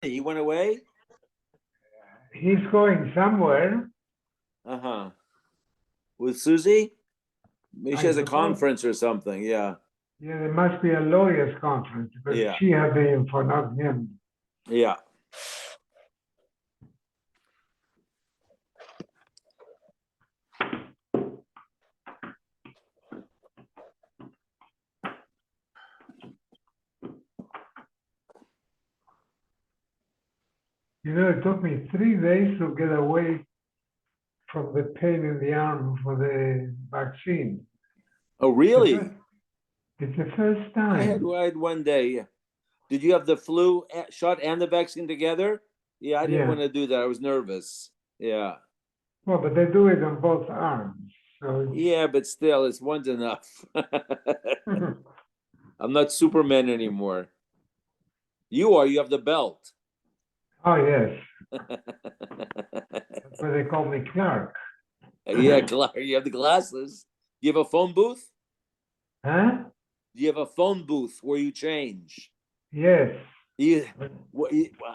He went away? He's going somewhere. Uh-huh. With Susie? Maybe she I has a suppose. conference or something. Yeah. Yeah, there must be a lawyers' conference, but Yeah. she had the info, not him. Yeah. You know, it took me 3 days to get away from the pain in the arm for the vaccine. Oh, really? It's the first I had time. one day. Yeah. Did you have the flu shot and the vaccine together? Yeah, I didn't Yeah. want to do that. I was nervous. Yeah. Well, but they do it on both arms. So Yeah, but still, it's one's enough. I'm not Superman anymore. You are. You have the belt. oh yes, that's why they call me Clark. Yeah, you have the glasses. Do you have a phone booth? Huh? Do you have a phone booth where you change? Yes. You,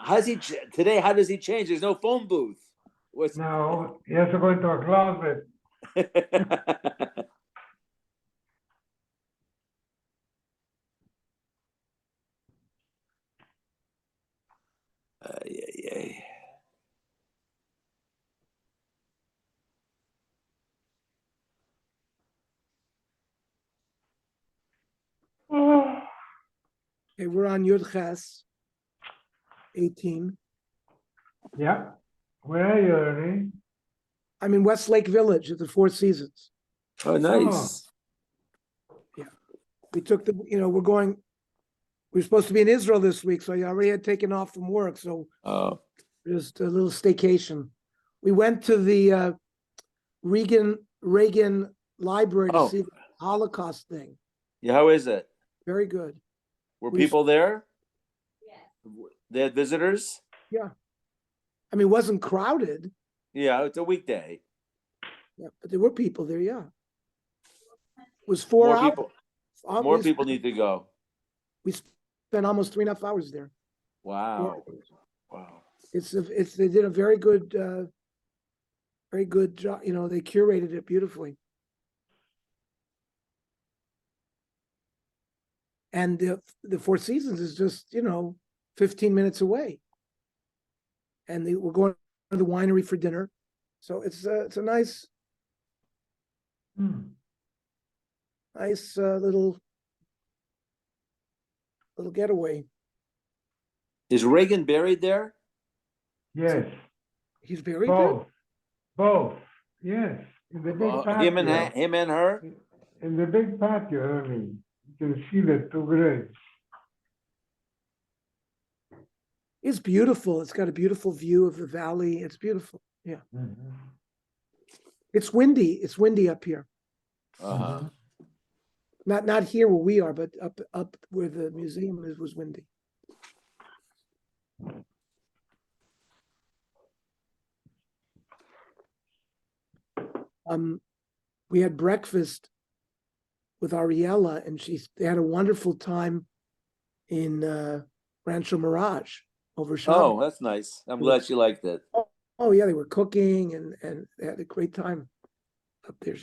how's he today? How does he change? There's no phone booth. What's No, he has to go into a closet. yeah. Oh. Okay, we're on Yud Ches 18. Yeah. Where are you, Ernie? I'm in Westlake Village at the Four Seasons. Oh, nice. Yeah. We took we're supposed to be in Israel this week, so I already had taken off from work. So just a little staycation. We went to the Reagan Library to see the Holocaust thing. Yeah, how is it? Very good. Were people there? Yeah. They had visitors? Yeah. I mean, it wasn't crowded. Yeah, it's a weekday. Yeah, but there were people there, yeah. It was 4 hours. More people need to go. We spent almost 3.5 hours there. Wow. Wow. They did a very good job. You know, they curated it beautifully. And the Four Seasons is just, 15 minutes away. And we're going to the winery for dinner. So it's a nice little getaway. Is Reagan buried there? Yes. He's buried there? Both. Yes. In the big patio. Him and her? In the big patio, Ernie. You can see the two graves. It's beautiful. It's got a beautiful view of the valley. It's beautiful. Yeah. Mm-hmm. It's windy. It's windy up here. Uh-huh. Not here where we are, but up where the museum is was windy. We had breakfast with Ariella, and they had a wonderful time in Rancho Mirage over Shabbos. Oh, that's nice. I'm glad she liked it. Oh yeah, they were cooking and they had a great time up there.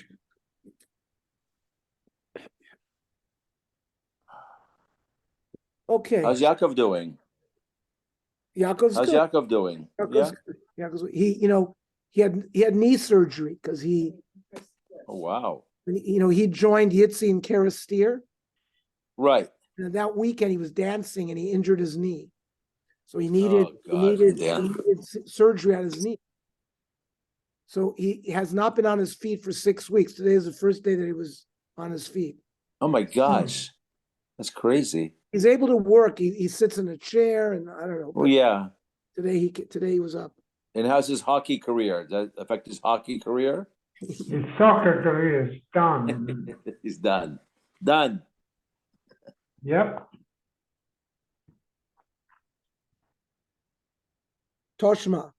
Okay. How's Yaakov doing? How's Yaakov doing? Yaakov's, he had knee surgery because he. Oh wow. He joined Yitzi and Kara Steer. Right. And that weekend he was dancing and he injured his knee. So he needed surgery on his knee. So he has not been on his feet for 6 weeks. Today is the first day that he was on his feet. Oh my gosh. That's crazy. He's able to work. He sits in a chair and I don't know. Oh yeah. Today he was up. And how's his hockey career? Does that affect his hockey career? His soccer career is done. He's done. Done. Yep. Toshma.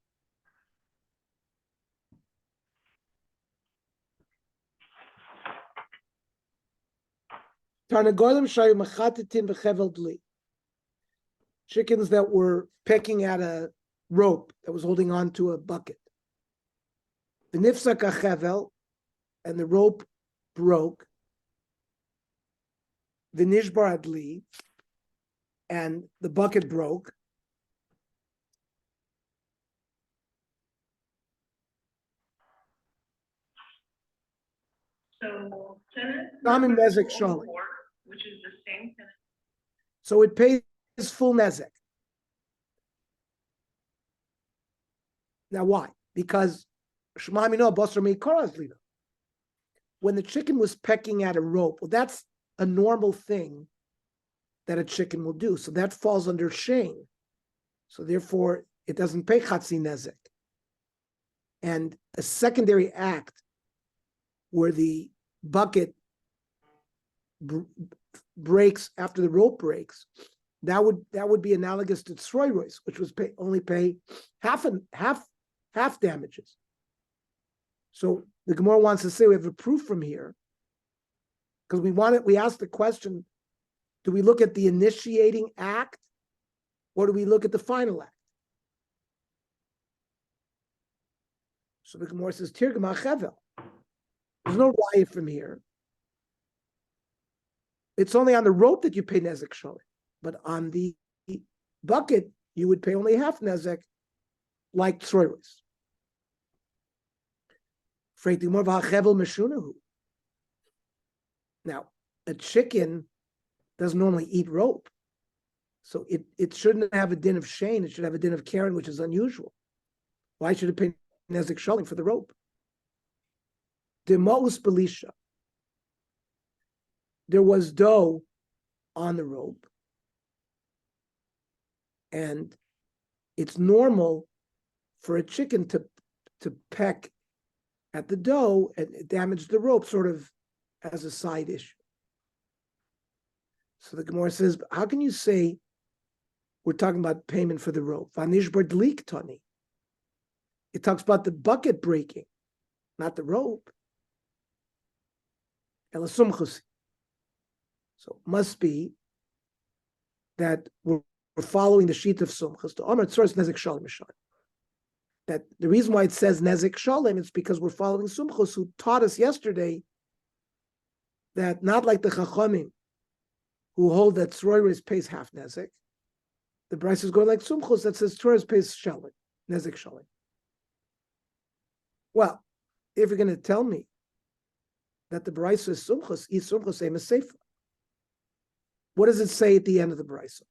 Tarnagolim shayu mechatetin v'chevel dli. chickens that were pecking at a rope that was holding on to a bucket. The nifsak achevel, and the rope broke. The nishbar adli, and the bucket broke. So tenant Common number nezek shalom. 4, which is the same tenant. So it pays full nezek. Now why? Because when the chicken was pecking at a rope, well, that's a normal thing that a chicken will do. So that falls under shame. So therefore, it doesn't pay chatzi nezek. And a secondary act where the bucket breaks after the rope breaks, that would be analogous to tzroiros, which was only pay half damages. So the Gemara wants to say we have a proof from here because we asked the question: do we look at the initiating act, or do we look at the final act? So the Gemara says Tirgam Achevel. There's no riot from here. It's only on the rope that you pay nezek shalom, but on the bucket you would pay only half nezek, like tzroiros. Now, a chicken doesn't normally eat rope, so it shouldn't have a din of shane. It should have a din of karen, which is unusual. Why should it pay nezek shalom for the rope? Demaus belisha. There was dough on the rope, and it's normal for a chicken to peck at the dough and damage the rope, sort of as a side issue. So the Gemara says, how can you say we're talking about payment for the rope? Vanishbar dlik tani. It talks about the bucket breaking, not the rope. Elasumchusi. So it must be that we're following the sheet of Sumchas. The Omer Tzoros Nezek Shalom Mishayim. That the reason why it says Nezek Shalom is because we're following Sumchas, who taught us yesterday that not like the Chachamim, who hold that Tzroiris pays half Nezek. The Bryce is going like Sumchas that says Tzroiris pays Shalom, Nezek Shalom. Well, if you're going to tell me that the Bryce is Sumchas, eat Sumchas, say Mesefa. What does it say at the end of the brisa?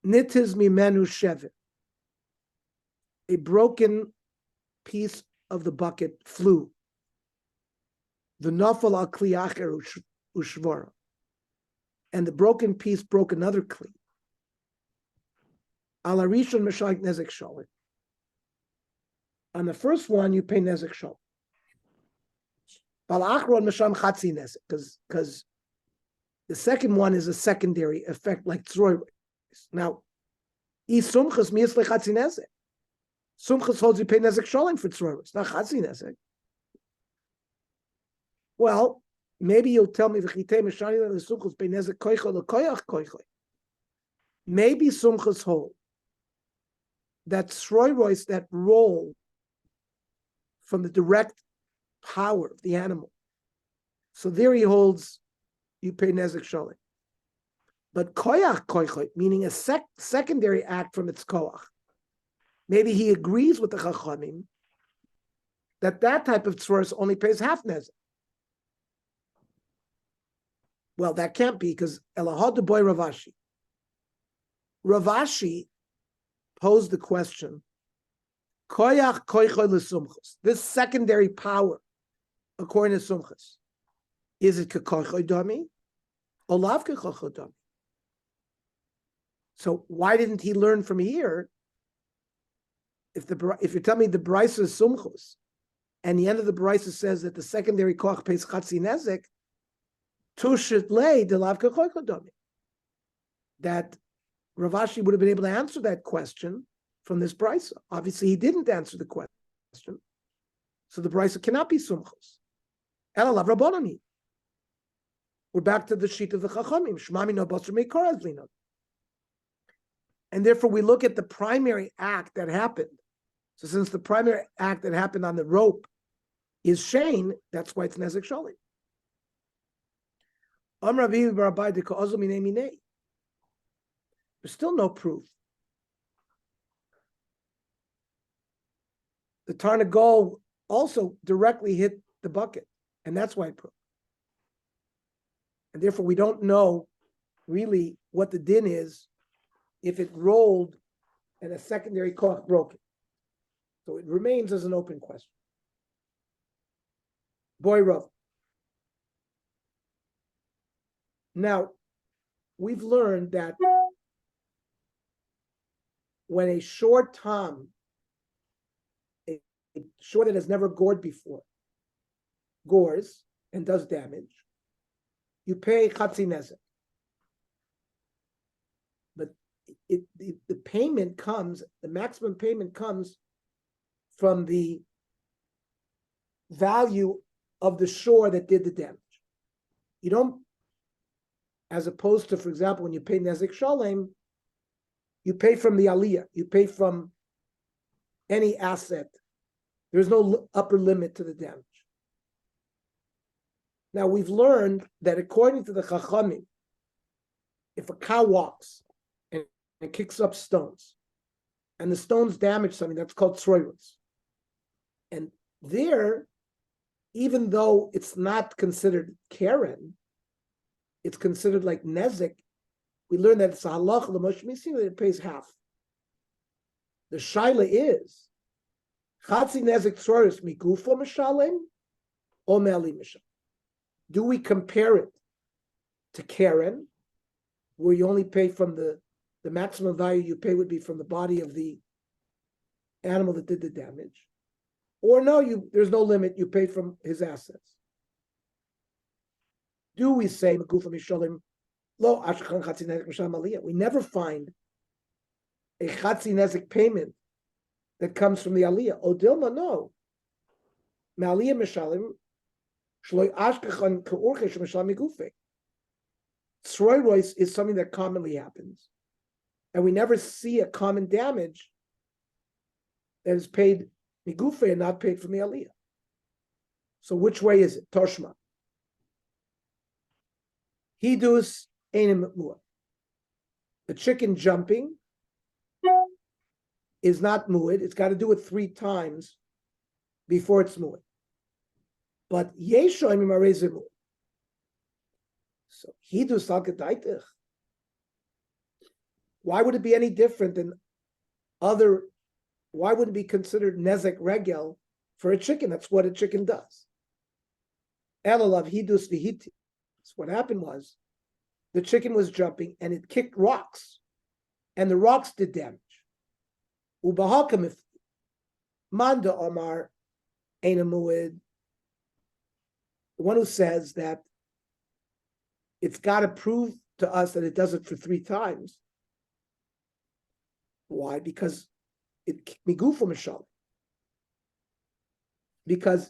Nitiz mimenu shevit. A broken piece of the bucket flew. The nafal al kli acher ushvara. And the broken piece broke another kli. Al arishon meshayik nezek shalom. On the first one, you pay nezek shalom. Bal achron mesham chatzi nezek, because the second one is a secondary effect, like tzroiros. Now, sumchas miyas lechatzi nezek. Sumchas holds you pay nezek shalom for tzroiros, not chatzi nezek. Well, maybe you'll tell me v'chitei meshani le'sumchas pay nezek koicha le'koyach koicha. Maybe sumchas hold that tzroiros, that roll from the direct power of the animal. So there he holds you pay nezek shalom. But koyach koichot, meaning a secondary act from its koach, maybe he agrees with the chachamim that type of tzroros only pays half nezek. Well, that can't be, because elahad boy Ravashi. Ravashi posed the question: koyach koichot lesumchus. This secondary power, according to sumchus, is it kekoichot dami or lav kekoichot dami? So why didn't he learn from here? If you tell me the brisa is sumchus, and the end of the brisa says that the secondary koach pays chatzi nezek, tushit lei de lav kekoichot dami. That Ravashi would have been able to answer that question from this brisa. Obviously, he didn't answer the question, so the brisa cannot be sumchus. Ela lav rabbanani. We're back to the sheet of the chachamim. Shmami no basar meikar azlino. And therefore, we look at the primary act that happened. So since the primary act that happened on the rope is Shane, that's why it's Nezek Shalim. There's still no proof. The Tarnagol also directly hit the bucket, and that's why it broke. And therefore, we don't know really what the din is if it rolled and a secondary koch broke it. So it remains as an open question. Boy Rav. Now, we've learned that when a short tom, a short that has never gored before, gores and does damage, you pay chatzi nezek. But the payment comes, the maximum payment comes from the value of the shore that did the damage. You don't, as opposed to, for example, when you pay nezek shalem, you pay from the aliyah, you pay from any asset. There's no upper limit to the damage. Now, we've learned that according to the Chachamim, if a cow walks and it kicks up stones, and the stones damage something, that's called tzroirus. And there, even though it's not considered Karen, it's considered like Nezek, we learn that it's a halach l'moshe misim that it pays half. The shaila is, chatzi Nezek tzroirus migufo mishalem or me'ali mishalem. Do we compare it to Karen, where you only pay from the maximum value you pay would be from the body of the animal that did the damage? Or no, there's no limit, you pay from his assets. Do we say, lo ashkan chatzi nezek mishalem aliyah? We never find a chatzi nezek payment that comes from the aliyah. O dilma, no. Me'aliyah mishalem, Tzroirus is something that commonly happens, and we never see a common damage that is paid migufe and not paid from the aliyah. So which way is it? Toshma. Hidus einim mu'ah. The chicken jumping is not mu'ad. It's got to do it 3 times before it's mu'ad. But Yeshoim Marezimu. So Hidus Al-Kadaitich. Why would it be any different than other? Why would it be considered Nezek Regel for a chicken? That's what a chicken does. Elalav Hidus Vihiti. So what happened was the chicken was jumping and it kicked rocks, and the rocks did damage. Ubahakamif Manda Omar Einamuid. The one who says that it's got to prove to us that it does it for 3 times. Why? Because it migufa mishal. Because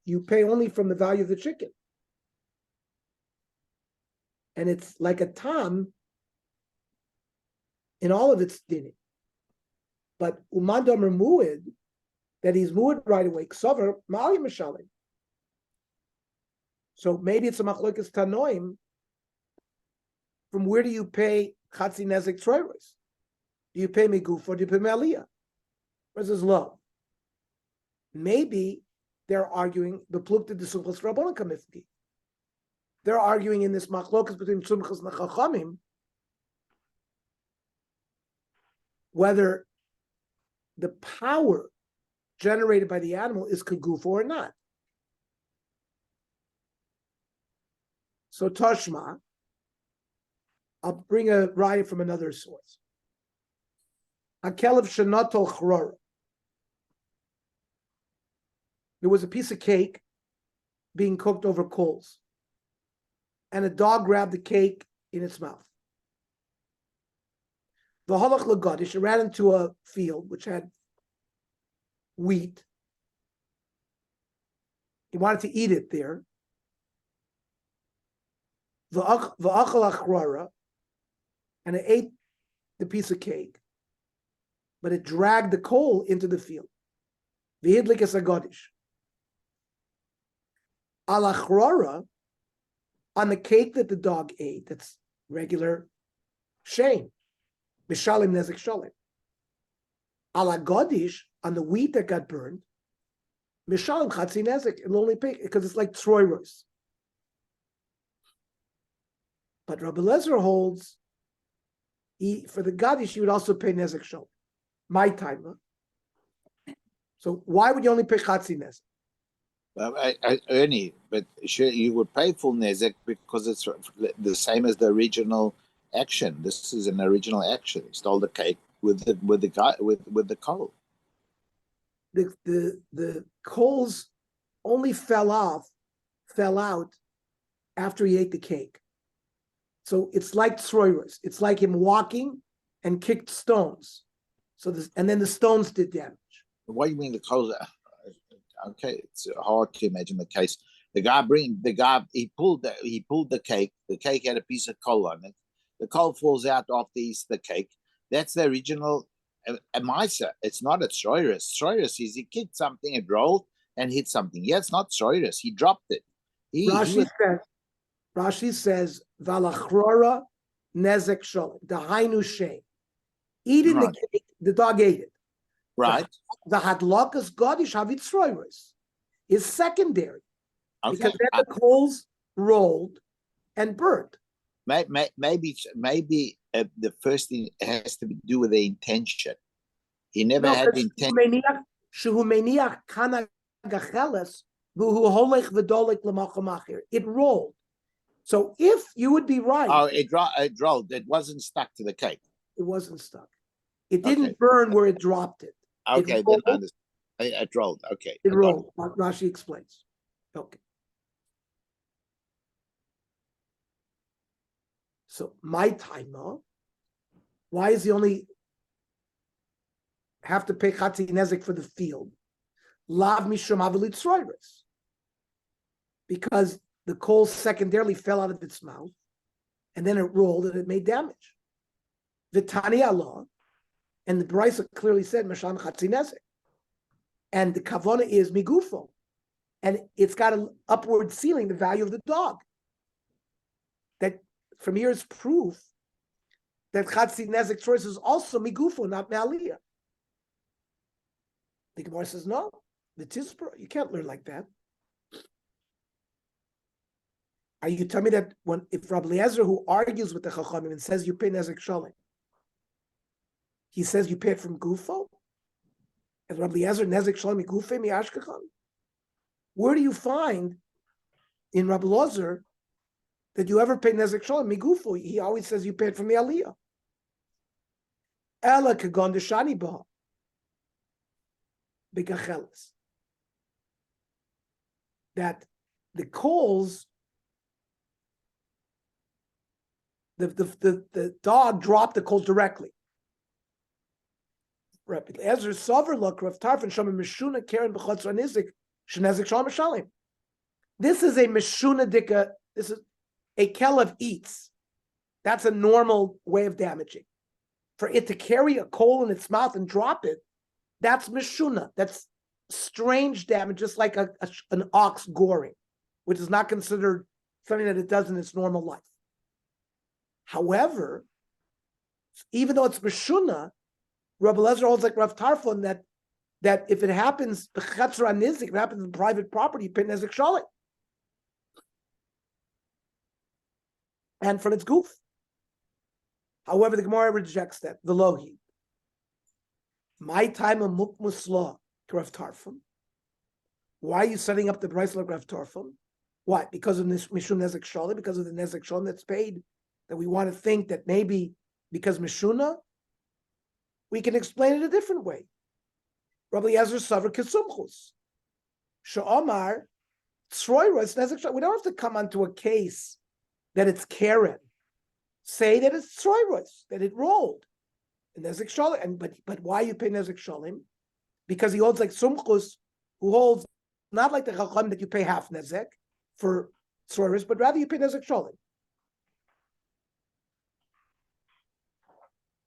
you pay only from the value of the chicken. And it's like a tam in all of its dinim. But umandam mu'id, that he's mu'id right away, ksavar ma'ali mishalim. So maybe it's a machlokes tanoim. From where do you pay chatzi nezek tzroirus? Do you pay miguf or do you pay me'aliyah? Versus low. Maybe they're arguing the plukta de sumchas rabbanon kamifki. They're arguing in this machlokes between sumchas and chachamim whether the power generated by the animal is kaguf or not. So Toshma, I'll bring a riot from another source. Akelev shenatol chrora. There was a piece of cake being cooked over coals, and a dog grabbed the cake in its mouth. The halach lagadish ran into a field which had wheat. He wanted to eat it there. And it ate the piece of cake. but it dragged the coal into the field. V'hidlik es agodish. Al achrora, on the cake that the dog ate, that's regular shame. Mishalim nezek shalim. Al agodish, on the wheat that got burned, mishalim chatzi nezek, it'll only pay, because it's like troiros. But Rabbi Lezer holds, for the gadish, you would also pay nezek shalim. My time. Huh? So why would you only pay chatzi nezek? Ernie, but sure, you would pay full nezek because it's the same as the original action. This is an original action. He stole the cake with the coal. The coals only fell out after he ate the cake. So it's like tsroiros. It's like him walking and kicked stones. So and then the stones did damage. What do you mean the coal? Okay, it's hard to imagine the case. He pulled the cake. The cake had a piece of coal on it. The coal falls out after he eats the cake. That's the original Misa. It's not a Stroirus. Stroirus is he kicked something, it rolled and hit something. Yeah, it's not Stroirus. He dropped it. Rashi says, Valachrora nezek sholem, the hainu shame. Eating the cake, the dog ate it. Right. The hadlakas godish havitzroiros is secondary. Okay. Because then the coals rolled and burnt. Maybe the first thing has to do with the intention. He never had the intention. It rolled. So if you would be right. Oh, it rolled. It wasn't stuck to the cake. It wasn't stuck. It didn't burn where it dropped it. Okay, then I understand. It rolled. Okay. It rolled. Rashi explains. Okay. So my timer, why is he only have to pay chatzi nezek for the field? Lav mishum avelit sroiris. Because the coal secondarily fell out of its mouth, and then it rolled and it made damage. Vitani Allah, and the Brisa clearly said masham chatzi nezek. And the kavana is migufo. And it's got an upward ceiling, the value of the dog. That from here is proof that chatzi nezek choice is also migufo, not me'aliyah. The Gemara says, no, the tispra, you can't learn like that. Are you telling me that if Rabbi Eliezer, who argues with the Chachamim and says you pay nezek shalim, he says you pay it from gufo? And Rabbi Eliezer nezek shalim migufe mi'ashkecham? Where do you find in Rabbi Eliezer that you ever pay nezek shalim migufo? He always says you pay it from the aliyah. Ela kagon deshani ba b'gacheles. That the coals, the dog dropped the coals directly. Rabbi Eliezer Sover look Rav Tarfon Shomim Mishuna Karen B'Chotzra Nizik Shenezik Shalom Shalim. This is a Mishuna Dika. This is a kelev eats. That's a normal way of damaging. For it to carry a coal in its mouth and drop it, that's Mishuna. That's strange damage, just like an ox goring, which is not considered something that it does in its normal life. However, even though it's Mishuna, Rabbi Eliezer holds like Rav Tarfon that if it happens, if it happens in private property, you pay nezek shalim. And from its goof. However, the Gemara rejects that. The lohi. My time of mukmusla to Rav Tarfon. Why are you setting up the price like Rav Tarfon? Why? Because of this mishum nezek shalim, because of the nezek shalim that's paid, that we want to think that maybe because mishuna, we can explain it a different way. Rabbi Eliezer Savar Kesumchus. Sha'amar Tzroiros nezek shalim. We don't have to come onto a case that it's Karen. Say that it's Tzroiros, that it rolled. And nezek shalim. But why you pay nezek shalim? Because he holds like Sumchus, who holds not like the Chacham that you pay half nezek for Tzroiros, but rather you pay nezek shalim.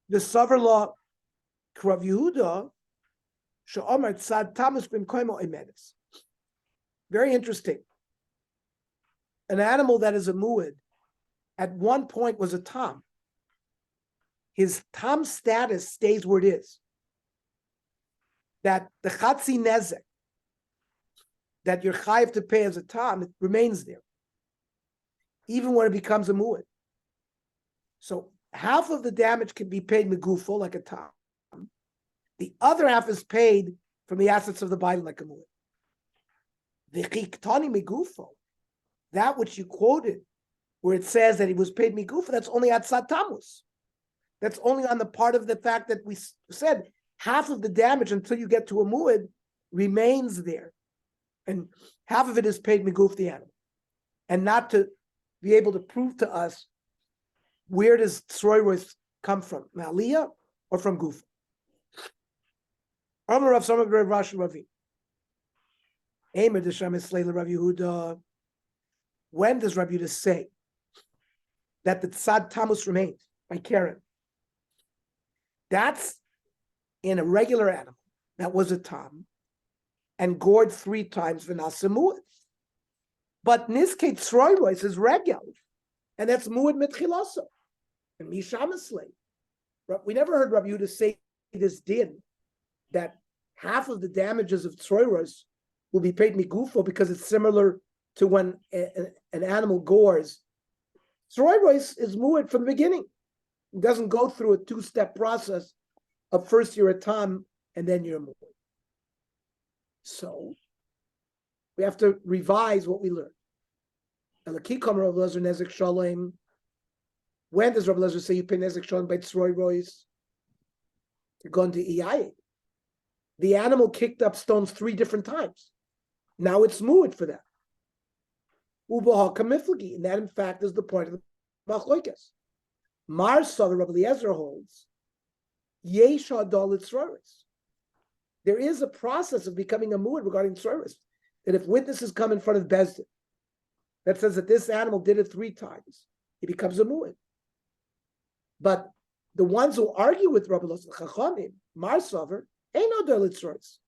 The Savar law Rav Yehuda, she'omar tzad tamus b'mkoimo emedes. Very interesting. An animal that is a muad at one point was a tam. His tam status stays where it is. That the chatzi nezek that you're chayiv to pay as a tam, it remains there, even when it becomes a muad. So half of the damage can be paid megufo, like a tam. The other half is paid from the assets of the bailam, like a muad. The chiktani megufo, that which you quoted, where it says that he was paid migufa, that's only at satamus. That's only on the part of the fact that we said half of the damage until you get to a muad remains there. And half of it is paid miguf the animal. And not to be able to prove to us where does tsroiros come from, Maliyah or from Gufa. Amar Rav Samar Rav Rashi Ravi. Eimer Desham Esleila Rav Yehuda. When does Rav Yehuda say that the tzad tamus remains by Karen? That's in a regular animal that was a tam and gored 3 times v'nasa muad. But niskei tzroiros is regel, and that's muad mitchilaso and mishamasle. We never heard Rav Yehuda say this din that half of the damages of tzroiros will be paid migufo because it's similar to when an animal gores. Tzroiros is muad from the beginning. It doesn't go through a 2-step process of first you're a tam and then you're a muad. So we have to revise what we learned. When does Rabbi Lezer say you pay nezek shalom by tzroiros? You're going to iyayit. The animal kicked up stones 3 different times. Now it's muad for that. Ubaha kamiflagi, and that in fact is the point of the machloikas. Mar Savar Rabbi Eliezer holds yesh hadal tzroiros. There is a process of becoming a muad regarding tzroiros. That if witnesses come in front of Bezdin that says that this animal did it 3 times, he becomes a muad. But the ones who argue with Rabbi Eliezer Chachamim, Mar Savar, ain't no hadal tzroiros.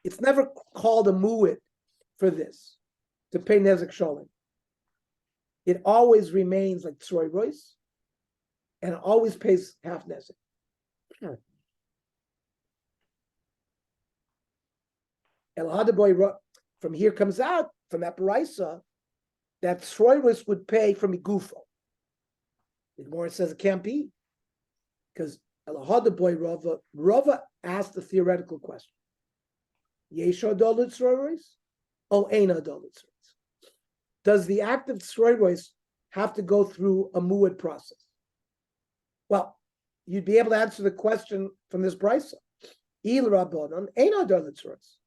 It's never called a muad for this, to pay nezek shalom. It always remains like tzroiros, and it always pays half nezek. From here comes out, from that baraisa, that tzroiros would pay from igufo. The Gemara says it can't be, because Rava asked a theoretical question. Yesh hadal tzroiros? Oh, ein hadal tzroiros. Does the act of tzroiros have to go through a muad process? Well, you'd be able to answer the question from this brisa. Il rabbanon ein hadal tzroiros,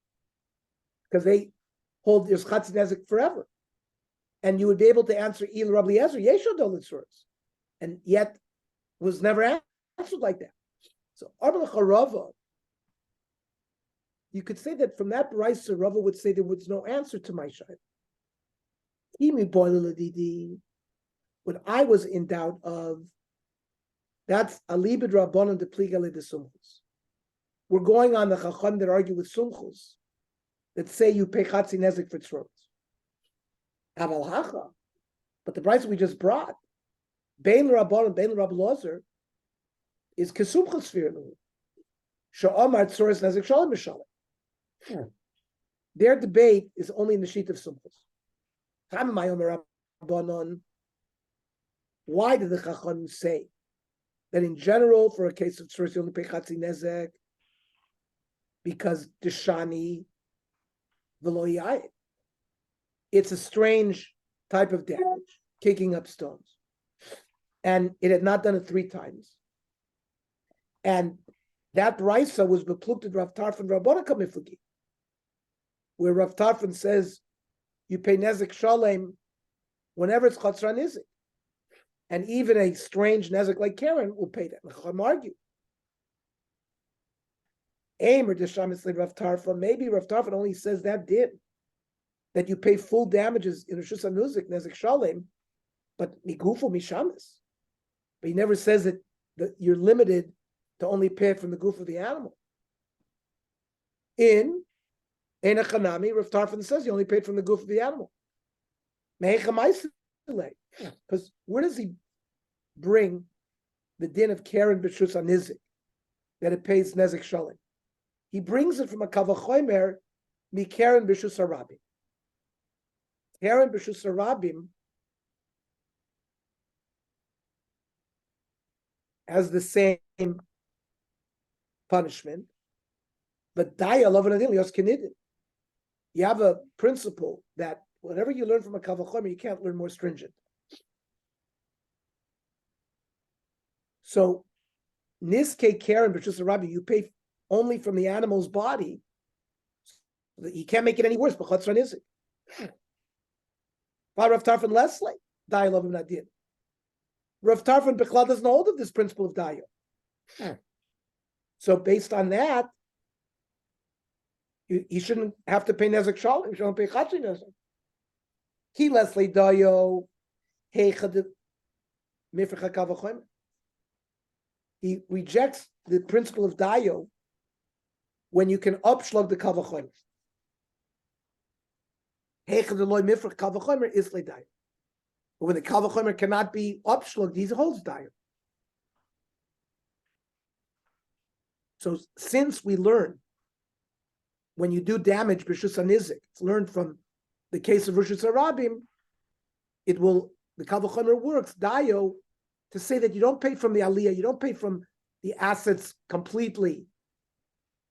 because they hold there's chatzi nezek forever, and you would be able to answer Il Rabbi Eliezer yesh hadal tzroiros, and yet was never answered like that. So Arba Rava, you could say that from that brisa, Rava would say there was no answer to my shayla. What I was in doubt of, that's alibid rabbanon de pligale de sumchus. We're going on the chacham that argue with sumchus, that say you pay chatzi nezek for tzroiros. Aval hacha, but the brisa we just brought, bein rabbanon, bein Rabbi Eliezer, is kesumchus fear. Sha'amar tzroiros nezek shalom mishalom. Their debate is only in the sheet of sumchus. Why did the Chacham say that in general, for a case of tzroiros, you only pay chatzi nezek? Because deshani v'lo yayit. It's a strange type of damage, kicking up stones. And it had not done it 3 times. And that brisa was beplukted Rav Tarfon Bava Kama Daf, where Rav Tarfon says you pay nezek shalem whenever it's chatzran nizik, and even a strange nezek like Karen will pay that. Chacham argue. Aimer deshamis Rav Tarfon. Maybe Rav Tarfon only says that that you pay full damages in Rishus HaNuzik nezek shalem, but migufu mishamis. But he never says that that you're limited to only pay it from the goof of the animal. In Eina Chanami, Rav Tarfon says you only paid from the goof of the animal. Because where does he bring the din of Karen B'Shus Anizik, that it pays Nezik Shalim? He brings it from a Kavachomer, Mi Karen B'Shus Harabim. Karen B'Shus Harabim has the same punishment, but Daya Lovanadil Yos Kenidin. You have a principle that whatever you learn from a Kavachomer, you can't learn more stringent. So, Niske Karen B'Shus Harabim, you pay only from the animal's body. You can't make it any worse. But Chatzran is it? Rav Tarfon Leslie, Daya Lovanadil. Rav Tarfon Bechlal doesn't hold of this principle of Daya. So based on that, you shouldn't have to pay Nezek Shalom. You shouldn't pay Chatzi Nezek. Ki Leslie Dayo Heichad Mifrach HaKavachomer. He rejects the principle of Dayo when you can upshlug the Kavachomer. Heichad Eloi Mifrach Kavachomer is Le Dayo. But when the Kavachomer cannot be upshlug, he holds Dayo. So since we learn when you do damage b'shus hanizik, it's learned from the case of Rishus Harabim, the Kavachomer works, Dayo, to say that you don't pay from the aliyah, you don't pay from the assets completely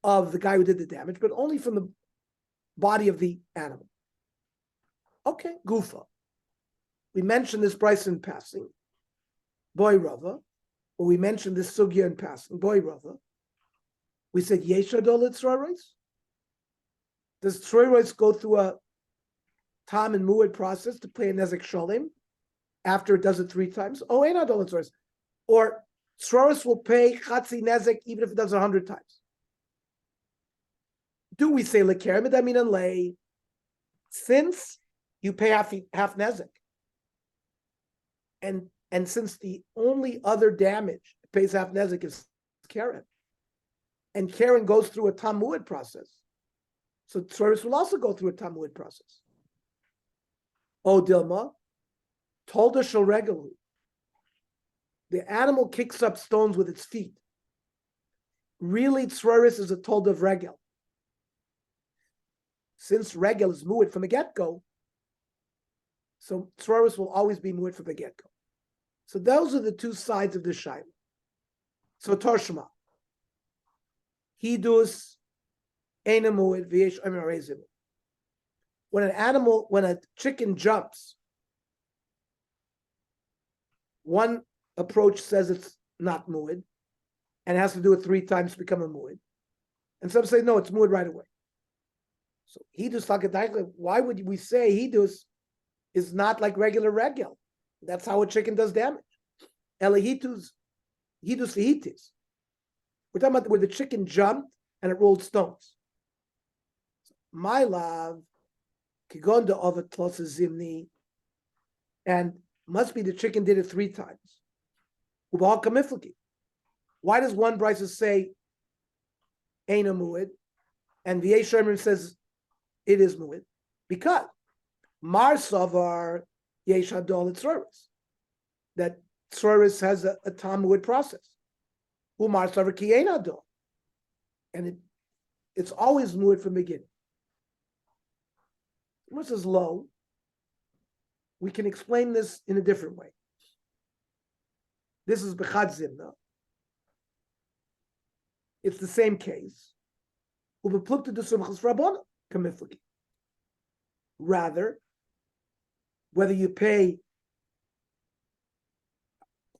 of the guy who did the damage, but only from the body of the animal. Okay, Gufa. We mentioned this price in passing. Boy Rava, or we mentioned this sugya in passing. Boy Rava. We said Yeshadol Tzroros. Does Tzroros go through a Tam and Muad process to pay a Nezek Shalom after it does it 3 times? Oh, ain't Adol Tzroros. Or Tzroros will pay Chatzi Nezek even if it does it 100 times. Do we say Lekerim Damin and Lay since you pay half Nezek? And since the only other damage that pays half Nezek is Karen, and Karen goes through a Tamuid process, so Tzoros will also go through a Tamuid process. O Dilma, told us regularly, the animal kicks up stones with its feet. Really, Tzoros is a told of regel. Since regel is muid from the get-go, so Tzoros will always be muid from the get-go. So those are the 2 sides of the shaila. So Toshma, Hidus, Eina muid, v'yesh omer arezim. When a chicken jumps, one approach says it's not muid, and has to do it 3 times to become a muid. And some say, no, it's muid right away. So Hidus Takadaikle, why would we say Hidus is not like regular regel? That's how a chicken does damage. Hidus Hitis. We're talking about where the chicken jumped and it rolled stones. My love, Kigonda of a Zimni, and must be the chicken did it 3 times. Why does one Brisa say Eina Muid and the Yesherman says it is Muid? Because Mar Savar Yesh Hadol Tzroros, that Tzroros has a Tamuid process. Umar Savar Ki Ein Hadol, and it's always Muid from the beginning. This is low. We can explain this in a different way. This is Bechad Zimna. It's the same case. Rather, whether you pay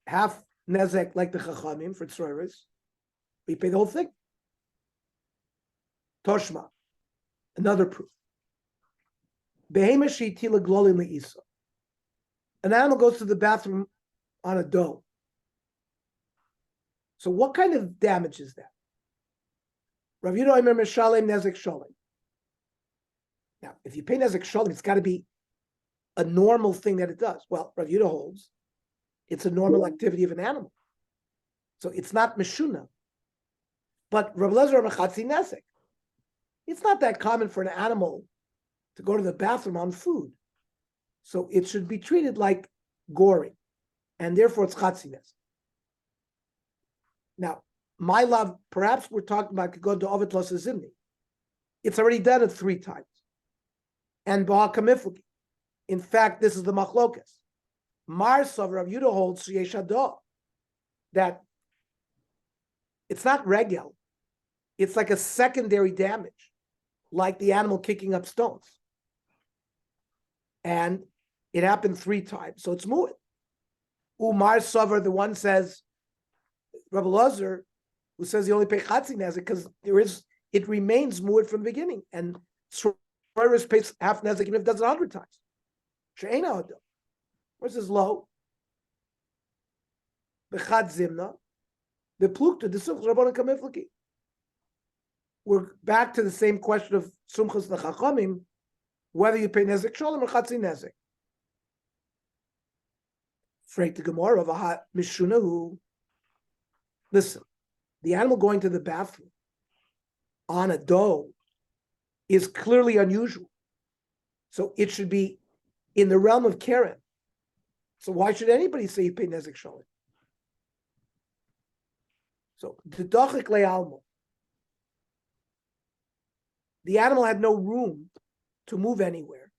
half nezek like the Chachamim for Tzroros, or you pay the whole thing. Toshma, another proof. An animal goes to the bathroom on a dough. So what kind of damage is that? Rav Yehuda Omer Meshalem Nezek Shalem. Now, if you pay Nezek Shalem, it's got to be a normal thing that it does. Well, Rav Yehuda holds it's a normal activity of an animal. So it's not Meshuna. But Rav Lezer Mechatzi Nezek. It's not that common for an animal to go to the bathroom on food. So it should be treated like goring. And therefore it's Chatzi Nezek. Now, my love, perhaps we're talking about Kagod to Ovet Los Zimni. It's already done it 3 times. And Bava Kama Daf. In fact, this is the machlokas. Mar Savar Rav Yudah holds Sheyesh Hada, that it's not regel. It's like a secondary damage, like the animal kicking up stones. And it happened 3 times, so it's mu'id. Umar Savar, the one says, Rabbi Lazar, who says he only pay Chatzi Nezek because it remains mu'id from the beginning. And Sroiris pays half Nezek even if it does it 100 times. She'ena Adam. Where's this low? The Chad Zimna, the Plukta, the Sumchas Rabbanan Kamiflaki. We're back to the same question of Sumchas Nachachamim, whether you pay Nezek Shalom or Chatzi Nezek. Frank the Gemara of a Mishunahu. Listen, the animal going to the bathroom on a dough is clearly unusual. So it should be in the realm of Karen. So why should anybody say you pay Nezek Shalom? So the Dochik Le'almo, the animal had no room to move anywhere.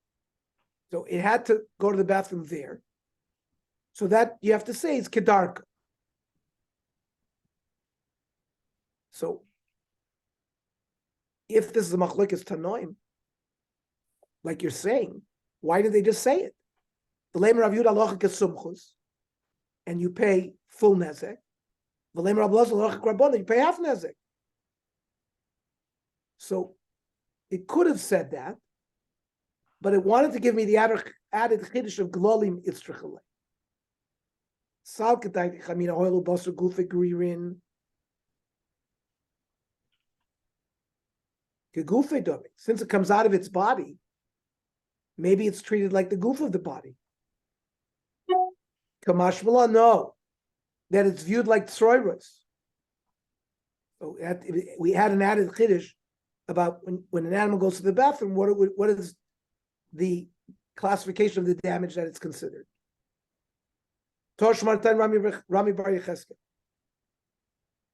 So it had to go to the bathroom there. So that you have to say is Kedarka. So if this is a machlokes tanoim, like you're saying, why did they just say it? The Lemer Rav Yudah Alochik Sumchus, and you pay full nezek. The Lemer Rav Lazar Alochik Rabbanan, you pay half nezek. So it could have said that, but it wanted to give me the added chiddush of glolim itzrichalei. Sal ketayt chamina hoilu baser gufe gririn. Kegufe domi. Since it comes out of its body, maybe it's treated like the goof of the body. Kamashmala, no, that it's viewed like tsroiros. So we had an added chiddush about when an animal goes to the bathroom, what is the classification of the damage that it's considered? Tosh Martan Rami Bar Yecheskel.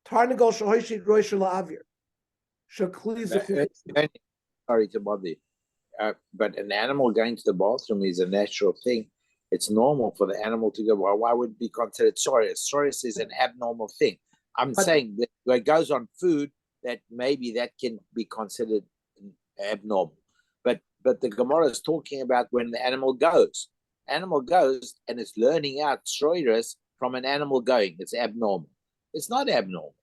Tarnagol Shahoishit Roish La'avir. Sorry to bother you. But an animal going to the bathroom is a natural thing. It's normal for the animal to go. Well, why would it be considered psoriasis? Psoriasis is an abnormal thing. I'm saying that when it goes on food, that maybe that can be considered abnormal. But the Gemara is talking about when the animal goes. Animal goes and it's learning out psoriasis from an animal going. It's abnormal. It's not abnormal.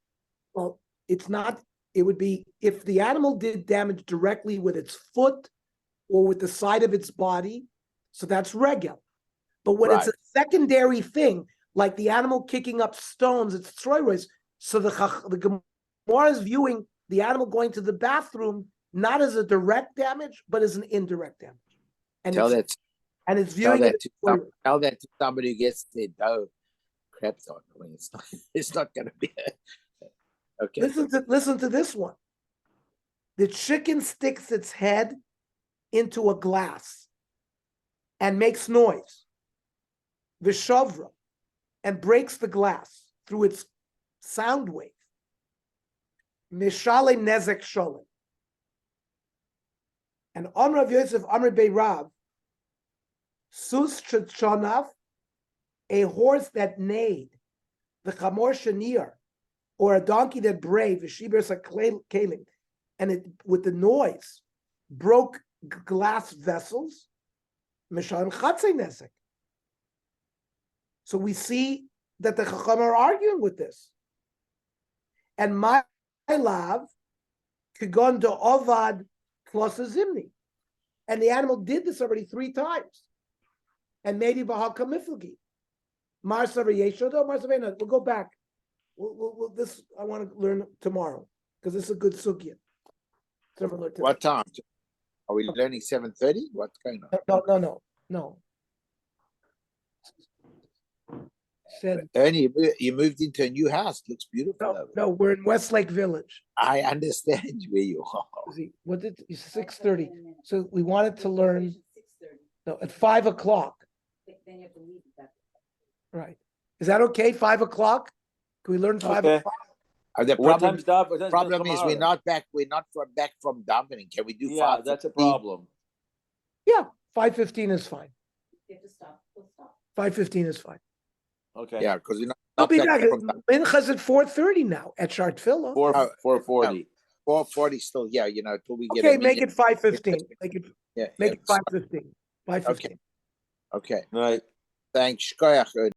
Well, it's not. It would be if the animal did damage directly with its foot or with the side of its body, so that's regular. But when it's a secondary thing, like the animal kicking up stones, it's steroids. So the Gemara is viewing the animal going to the bathroom not as a direct damage, but as an indirect damage. And it's viewing tell that to somebody who gets their dough crapped on. I mean, it's not going to be okay. Listen to this one. The chicken sticks its head into a glass and makes noise, vishavra, and breaks the glass through its sound wave. Mishale nezek sholem. And Amr of Yosef, Amr Beirav, Sus Chonaf, a horse that neighed, the Chamor Shanir, or a donkey that brayed, the Shibers Kalim, and it with the noise broke glass vessels. Mishalim Chatzei Nezek. So we see that the Chacham are arguing with this. And my lav Kigon do Ovad plus a Zimni. And the animal did this already 3 times. And maybe Bava Kama Daf. Marsav Yeshodo, Marsav. We'll go back. We'll this I want to learn tomorrow because this is a good sugya. What time? Are we learning 7:30? What's going on? No. Said, Ernie, you moved into a new house. Looks beautiful. no, over no, we're in Westlake Village. I understand where you are. What did, 6:30? So we wanted to learn, no, at 5 o'clock. Right. Is that okay? 5 o'clock? Can we learn 5 Okay. o'clock? The What problem, time's Daf? What time's problem is we're tomorrow? not back. We're not back from davening. Can we do Yeah, 5? that's a problem. Yeah, 5:15 is fine. 5:15 is fine. Okay. Yeah, because we're I'll not be back back. from Mincha's at 4:30 now at Chartfilla. 4:40. 4:40 still. Yeah, till we get Okay, a make minyan. it 5:15. Make Yeah, it it's- 5:15. 5:15. Okay. Right. Thanks. Shkoyach, Ernie.